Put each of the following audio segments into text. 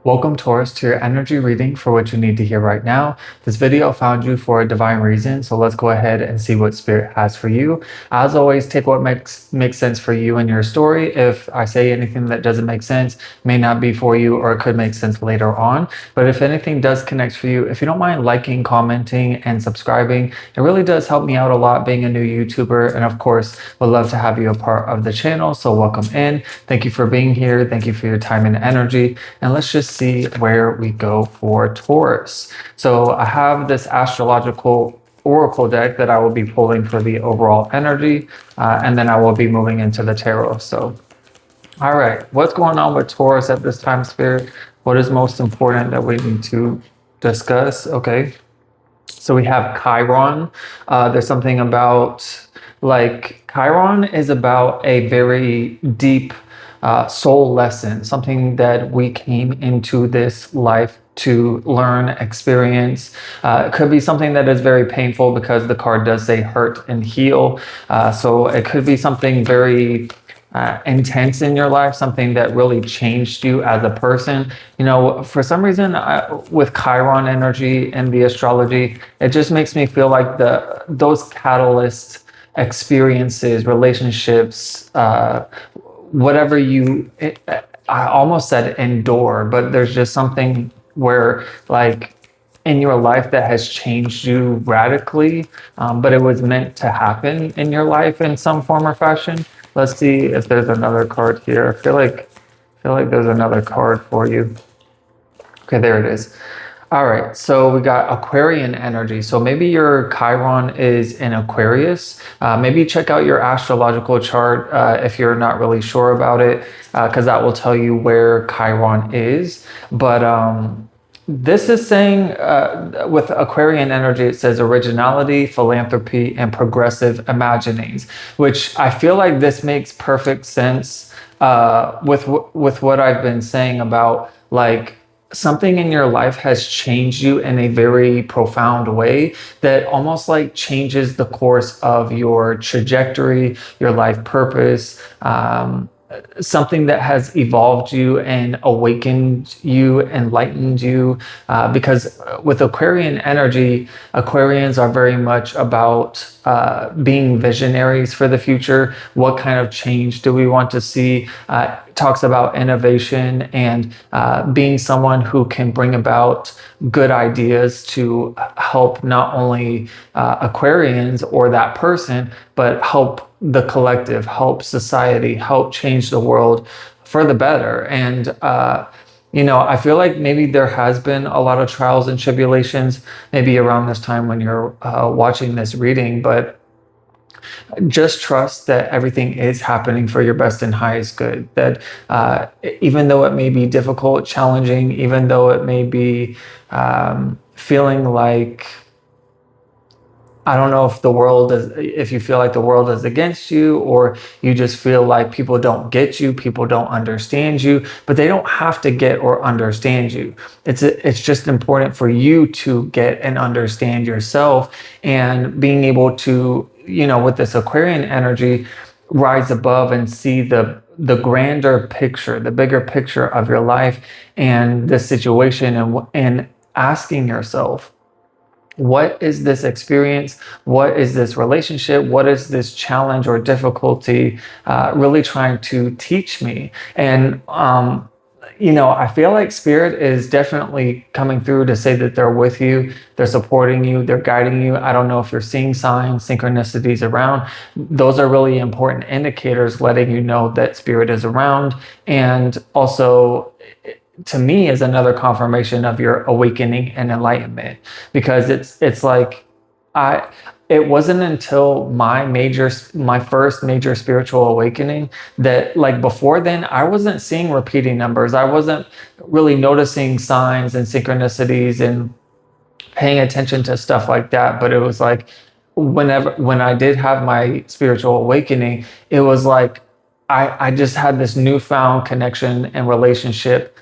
Welcome, Taurus, to your energy reading for what you need to hear right now. This video found you for a divine reason, so let's go ahead and see what Spirit has for you. As always, take what makes sense for you and your story. If I say anything that doesn't make sense, may not be for you, or it could make sense later on. But if anything does connect for you, if you don't mind liking, commenting, and subscribing, it really does help me out a lot being a new YouTuber. And of course, would love to have you a part of the channel, so welcome in. Thank you for being here. Thank you for your time and energy. And let's just see where we go for Taurus. So I have this astrological oracle deck that I will be pulling for the overall energy, and then I will be moving into the tarot. So, all right, what's going on with Taurus at this time, Spirit? What is most important that we need to discuss? Okay, so we have Chiron. There's something about, like, Chiron is about a very deep soul lesson, something that we came into this life to learn, experience. It could be something that is very painful because the card does say hurt and heal. So it could be something very intense in your life, something that really changed you as a person. You know, for some reason, with Chiron energy and the astrology, it just makes me feel like those catalyst experiences, relationships, whatever I almost said endure, but there's just something where, like, in your life that has changed you radically, but it was meant to happen in your life in some form or fashion. Let's see if there's another card here. I feel like there's another card for you. Okay, there it is. All right, so we got Aquarian energy. So maybe your Chiron is in Aquarius. Maybe check out your astrological chart if you're not really sure about it, because that will tell you where Chiron is. But this is saying, with Aquarian energy, it says originality, philanthropy, and progressive imaginings, which I feel like this makes perfect sense with what I've been saying about, like, something in your life has changed you in a very profound way that almost like changes the course of your trajectory, your life purpose, something that has evolved you and awakened you, enlightened you, because with Aquarian energy, Aquarians are very much about being visionaries for the future. What kind of change do we want to see? Talks about innovation and being someone who can bring about good ideas to help not only Aquarians or that person, but help the collective, help society, help change the world for the better. And you know, I feel like maybe there has been a lot of trials and tribulations maybe around this time when you're watching this reading, but just trust that everything is happening for your best and highest good. That even though it may be difficult, challenging, even though it may be feeling like, I don't know if you feel like the world is against you, or you just feel like people don't get you, people don't understand you, but they don't have to get or understand you. It's just important for you to get and understand yourself, and being able to, you know, with this Aquarian energy, rise above and see the grander picture, the bigger picture of your life and the situation, and asking yourself, what is this experience? What is this relationship? What is this challenge or difficulty really trying to teach me? And, you know, I feel like Spirit is definitely coming through to say that they're with you, they're supporting you, they're guiding you. I don't know if you're seeing signs, synchronicities around. Those are really important indicators letting you know that Spirit is around. And also, to me, is another confirmation of your awakening and enlightenment, because it's like, it wasn't until my first major spiritual awakening that, like, before then I wasn't seeing repeating numbers. I wasn't really noticing signs and synchronicities and paying attention to stuff like that. But it was like, when I did have my spiritual awakening, it was like I just had this newfound connection and relationship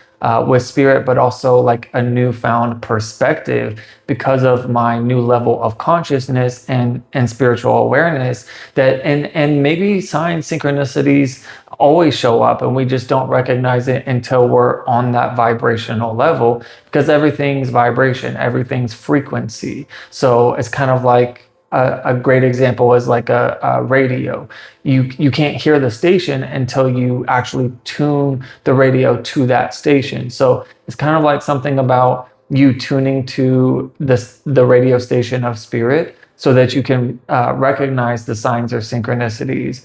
with Spirit, but also like a newfound perspective because of my new level of consciousness and spiritual awareness. That and maybe signs, synchronicities always show up, and we just don't recognize it until we're on that vibrational level, because everything's vibration, everything's frequency. So it's kind of like a great example is like a radio. You can't hear the station until you actually tune the radio to that station. So it's kind of like something about you tuning to the radio station of spirit, so that you can recognize the signs or synchronicities.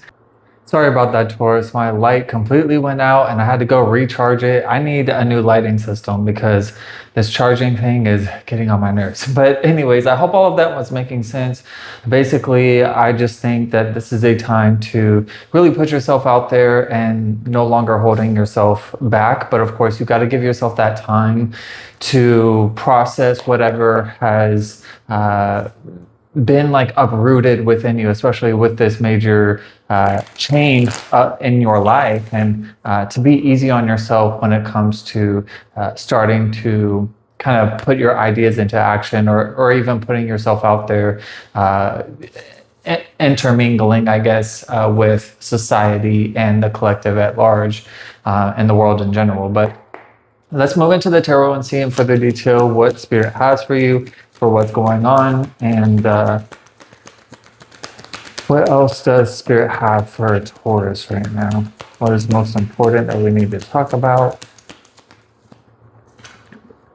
Sorry about that, Taurus. My light completely went out and I had to go recharge it. I need a new lighting system because this charging thing is getting on my nerves. But anyways, I hope all of that was making sense. Basically, I just think that this is a time to really put yourself out there and no longer holding yourself back. But of course, you got to give yourself that time to process whatever has been like uprooted within you, especially with this major change in your life, and to be easy on yourself when it comes to starting to kind of put your ideas into action, or even putting yourself out there, intermingling, I guess, with society and the collective at large, and the world in general. But let's move into the tarot and see in further detail what Spirit has for you, for what's going on, and what else does Spirit have for Taurus right now? What is most important that we need to talk about?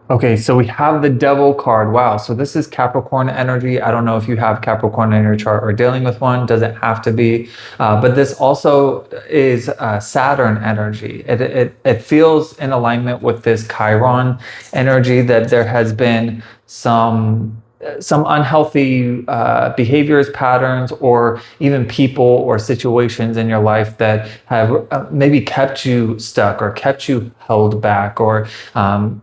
Okay, so we have the Devil card. Wow, so this is Capricorn energy. I don't know if you have Capricorn in your chart or dealing with one. Doesn't have to be. But this also is Saturn energy. It feels in alignment with this Chiron energy, that there has been some unhealthy behaviors, patterns, or even people or situations in your life that have maybe kept you stuck, or kept you held back, or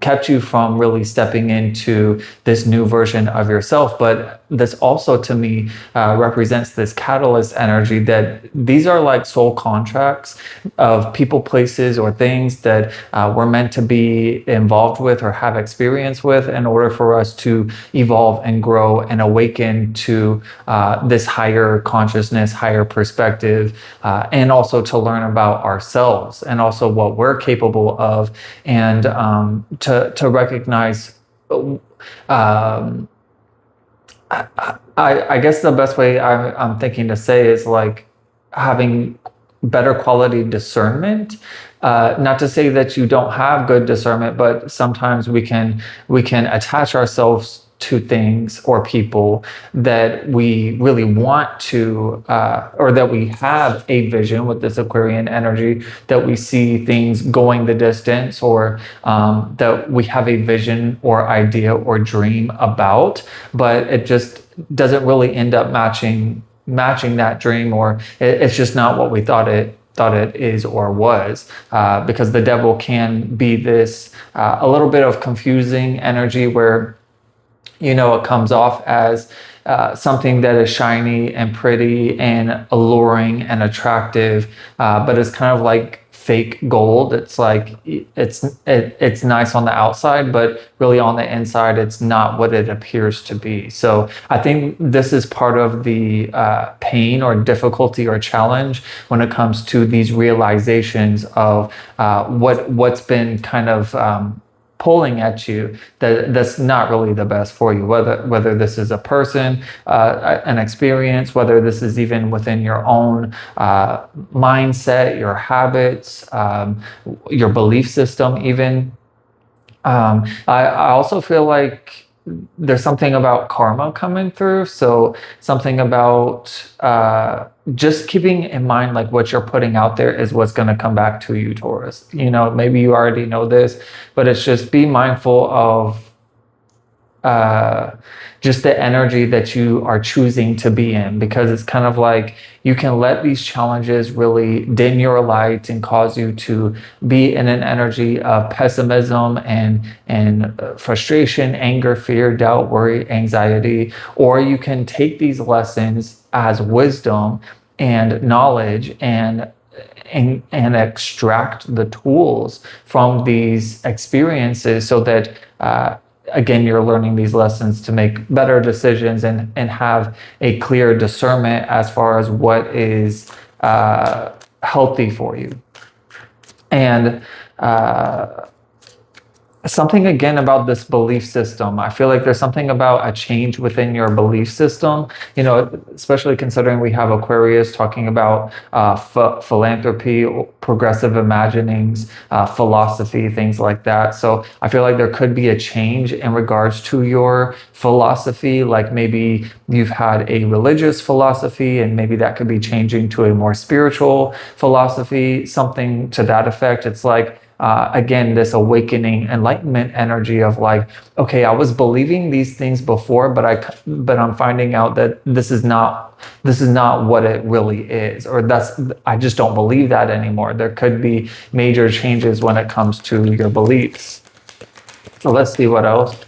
kept you from really stepping into this new version of yourself. But this also, to me, represents this catalyst energy, that these are like soul contracts of people, places, or things that we're meant to be involved with or have experience with, in order for us to evolve and grow and awaken to this higher consciousness, higher perspective, and also to learn about ourselves and also what we're capable of, and to recognize. I guess the best way I'm thinking to say is like having better quality discernment. Not to say that you don't have good discernment, but sometimes we can attach ourselves to things or people that we really want to, or that we have a vision with this Aquarian energy, that we see things going the distance, or that we have a vision or idea or dream about, but it just doesn't really end up matching that dream, or it's just not what we thought it is or was, because the Devil can be this a little bit of confusing energy, where it comes off as something that is shiny and pretty and alluring and attractive, but it's kind of like fake gold. It's like it's nice on the outside, but really on the inside, it's not what it appears to be. So I think this is part of the pain or difficulty or challenge when it comes to these realizations of what's been kind of pulling at you, that's not really the best for you, whether this is a person, an experience, whether this is even within your own mindset, your habits, your belief system even. I also feel like there's something about karma coming through. So something about just keeping in mind, like, what you're putting out there is what's going to come back to you, Taurus. Maybe you already know this, but it's just be mindful of just the energy that you are choosing to be in, because it's kind of like you can let these challenges really dim your light and cause you to be in an energy of pessimism and frustration, anger, fear, doubt, worry, anxiety. Or you can take these lessons as wisdom and knowledge, and extract the tools from these experiences, so that again, you're learning these lessons to make better decisions, and have a clear discernment as far as what is healthy for you. And something again about this belief system. I feel like there's something about a change within your belief system, especially considering we have Aquarius talking about philanthropy, progressive imaginings, philosophy, things like that. So I feel like there could be a change in regards to your philosophy. Like maybe you've had a religious philosophy and maybe that could be changing to a more spiritual philosophy, something to that effect. It's like, again, this awakening enlightenment energy of like, okay, I was believing these things before, but I'm finding out that this is not what it really is, or I just don't believe that anymore. There could be major changes when it comes to your beliefs. So let's see what else.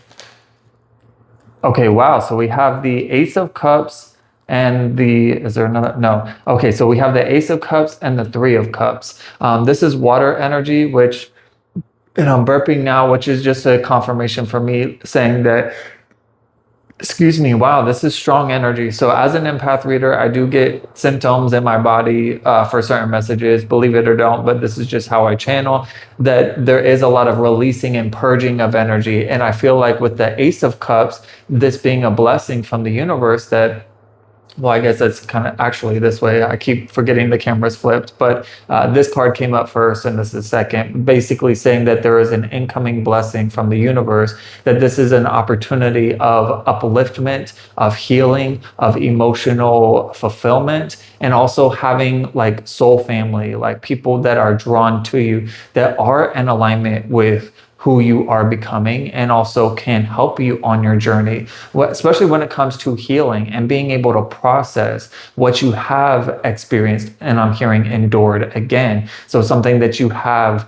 Okay, wow. So we have the Ace of Cups and is there another? No. Okay, so we have the Ace of Cups and the Three of Cups. This is water energy, and I'm burping now, which is just a confirmation for me saying that, excuse me, wow, this is strong energy. So as an empath reader, I do get symptoms in my body for certain messages, believe it or don't, but this is just how I channel, that there is a lot of releasing and purging of energy. And I feel like with the Ace of Cups, this being a blessing from the universe that, well, I guess that's kind of actually this way. I keep forgetting the camera's flipped, but this card came up first and this is second, basically saying that there is an incoming blessing from the universe, that this is an opportunity of upliftment, of healing, of emotional fulfillment, and also having like soul family, like people that are drawn to you, that are in alignment with who you are becoming and also can help you on your journey, especially when it comes to healing and being able to process what you have experienced, and I'm hearing endured again. So something that you have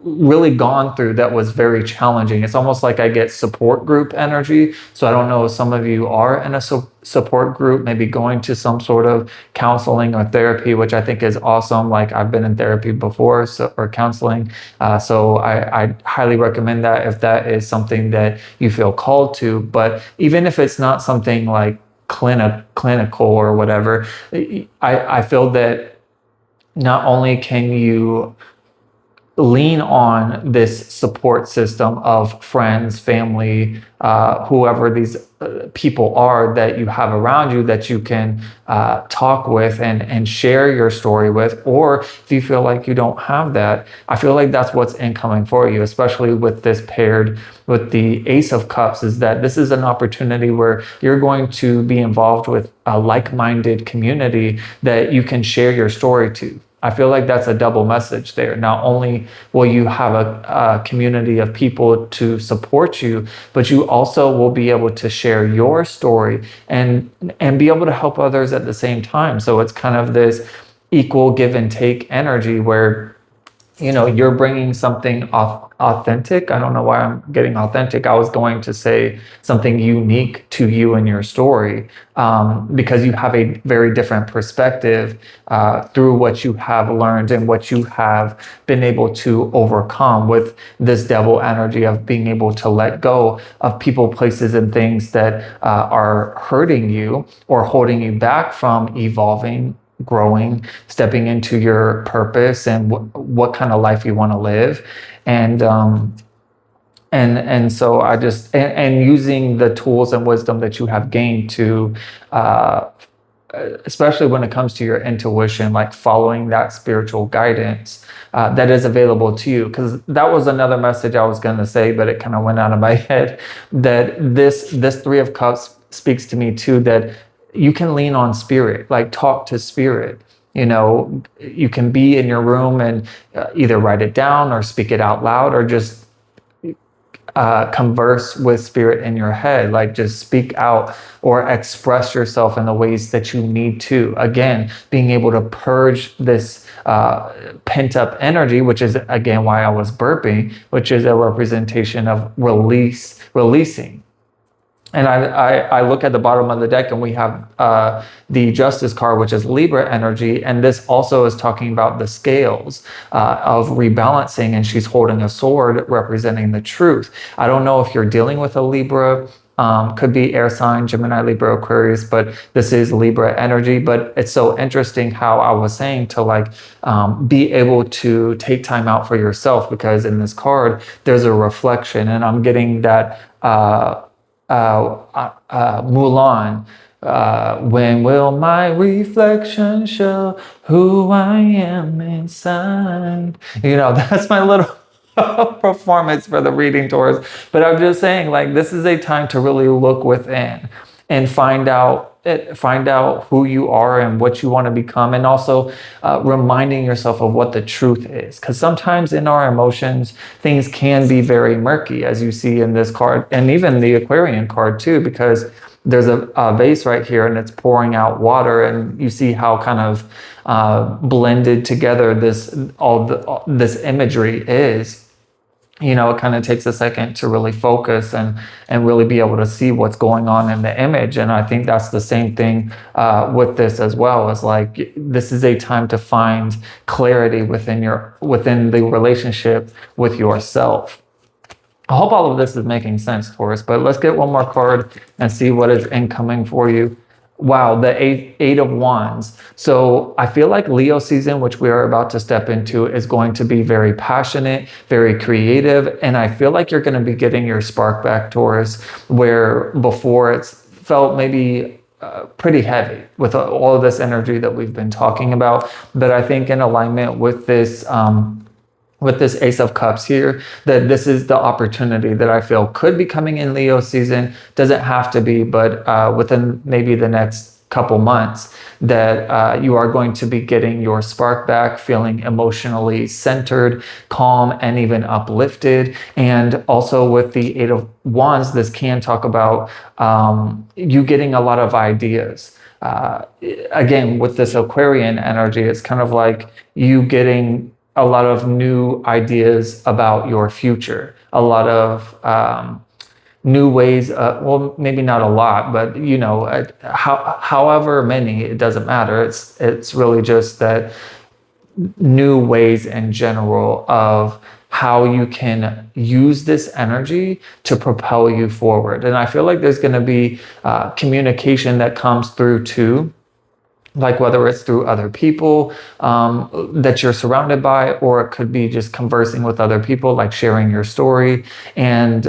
really gone through that was very challenging. It's almost like I get support group energy. So I don't know if some of you are in a support group, maybe going to some sort of counseling or therapy, which I think is awesome. Like I've been in therapy before, or counseling. So I highly recommend that if that is something that you feel called to. But even if it's not something like clinical or whatever, I feel that not only can you lean on this support system of friends, family, whoever these people are that you have around you that you can talk with and share your story with, or if you feel like you don't have that, I feel like that's what's incoming for you, especially with this paired with the Ace of Cups, is that this is an opportunity where you're going to be involved with a like-minded community that you can share your story to. I feel like that's a double message there. Not only will you have a community of people to support you, but you also will be able to share your story and be able to help others at the same time. So it's kind of this equal give and take energy where you're bringing something authentic. I don't know why I'm getting authentic. I was going to say something unique to you and your story, because you have a very different perspective through what you have learned and what you have been able to overcome with this devil energy of being able to let go of people, places, and things that are hurting you or holding you back from evolving, growing, stepping into your purpose and what kind of life you want to live, and so I just and using the tools and wisdom that you have gained to especially when it comes to your intuition, like following that spiritual guidance that is available to you. Because that was another message I was going to say, but it kind of went out of my head, that this Three of Cups speaks to me too, that you can lean on spirit, like talk to spirit. You can be in your room and either write it down or speak it out loud, or just converse with spirit in your head, like just speak out or express yourself in the ways that you need to. Again, being able to purge this pent up energy, which is again why I was burping, which is a representation of releasing. And I look at the bottom of the deck and we have the Justice card, which is Libra energy. And this also is talking about the scales of rebalancing. And she's holding a sword representing the truth. I don't know if you're dealing with a Libra Could be air sign, Gemini, Libra, Aquarius, but this is Libra energy. But it's so interesting how I was saying to like be able to take time out for yourself, because in this card there's a reflection, and I'm getting that Mulan. When will my reflection show who I am inside? You know, that's my little performance for the reading, Taurus. But I'm just saying, like, this is a time to really look within and find out who you are and what you want to become, and also reminding yourself of what the truth is, because sometimes in our emotions things can be very murky, as you see in this card, and even the Aquarian card too, because there's a vase right here and it's pouring out water, and you see how kind of blended together this imagery is. You know, it kind of takes a second to really focus and really be able to see what's going on in the image. And I think that's the same thing with this as well. Is like, this is a time to find clarity within the relationship with yourself. I hope all of this is making sense, Taurus, but let's get one more card and see what is incoming for you. Wow, the eight of Wands. So I feel like Leo season, which we are about to step into, is going to be very passionate, very creative. And I feel like you're going to be getting your spark back, Taurus, where before it's felt maybe pretty heavy with all of this energy that we've been talking about. But I think in alignment with this Ace of Cups here, that this is the opportunity that I feel could be coming in Leo season. Doesn't have to be, but within maybe the next couple months, that you are going to be getting your spark back, feeling emotionally centered, calm, and even uplifted. And also with the Eight of Wands, this can talk about you getting a lot of ideas. Again, with this Aquarian energy, it's kind of like you getting a lot of new ideas about your future, a lot of new ways, well, maybe not a lot, but you know, however many, it doesn't matter. It's really just that new ways in general of how you can use this energy to propel you forward. And I feel like there's going to be communication that comes through too, like whether it's through other people that you're surrounded by, or it could be just conversing with other people, like sharing your story and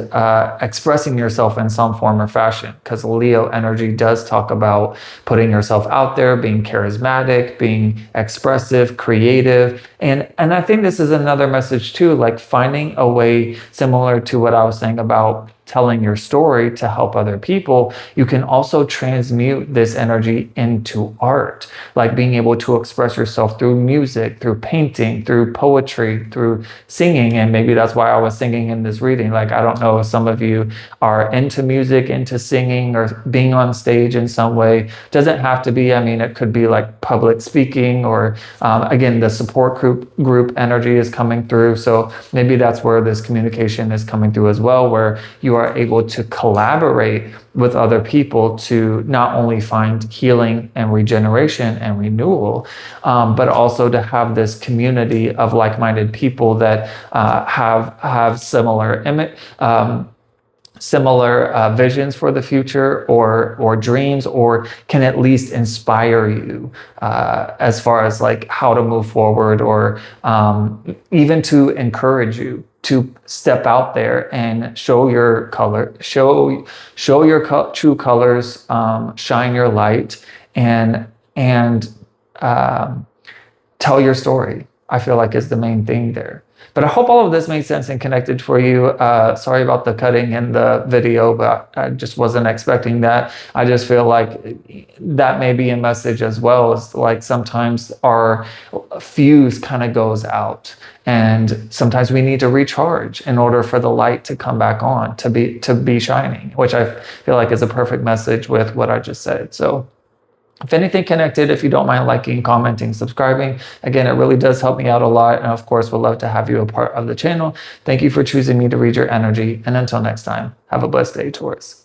expressing yourself in some form or fashion. Because Leo energy does talk about putting yourself out there, being charismatic, being expressive, creative. And I think this is another message too, like finding a way similar to what I was saying about telling your story to help other people. You can also transmute this energy into art, like being able to express yourself through music, through painting, through poetry, through singing. And maybe that's why I was singing in this reading. Like, I don't know if some of you are into music, into singing, or being on stage in some way. Doesn't have to be, I mean, it could be like public speaking, or again, the support group energy is coming through. So maybe that's where this communication is coming through as well, where you are able to collaborate with other people to not only find healing and regeneration and renewal, but also to have this community of like-minded people that have similar visions for the future, or dreams, or can at least inspire you as far as like how to move forward, or even to encourage you to step out there and show your true colors, shine your light, and tell your story. I feel like is the main thing there. But I hope all of this made sense and connected for you. Sorry about the cutting in the video, but I just wasn't expecting that. I just feel like that may be a message as well. It's like sometimes our fuse kind of goes out, and sometimes we need to recharge in order for the light to come back on, to be shining, which I feel like is a perfect message with what I just said. So if anything connected, if you don't mind liking, commenting, subscribing, again, it really does help me out a lot. And of course, we'd love to have you a part of the channel. Thank you for choosing me to read your energy. And until next time, have a blessed day, Taurus.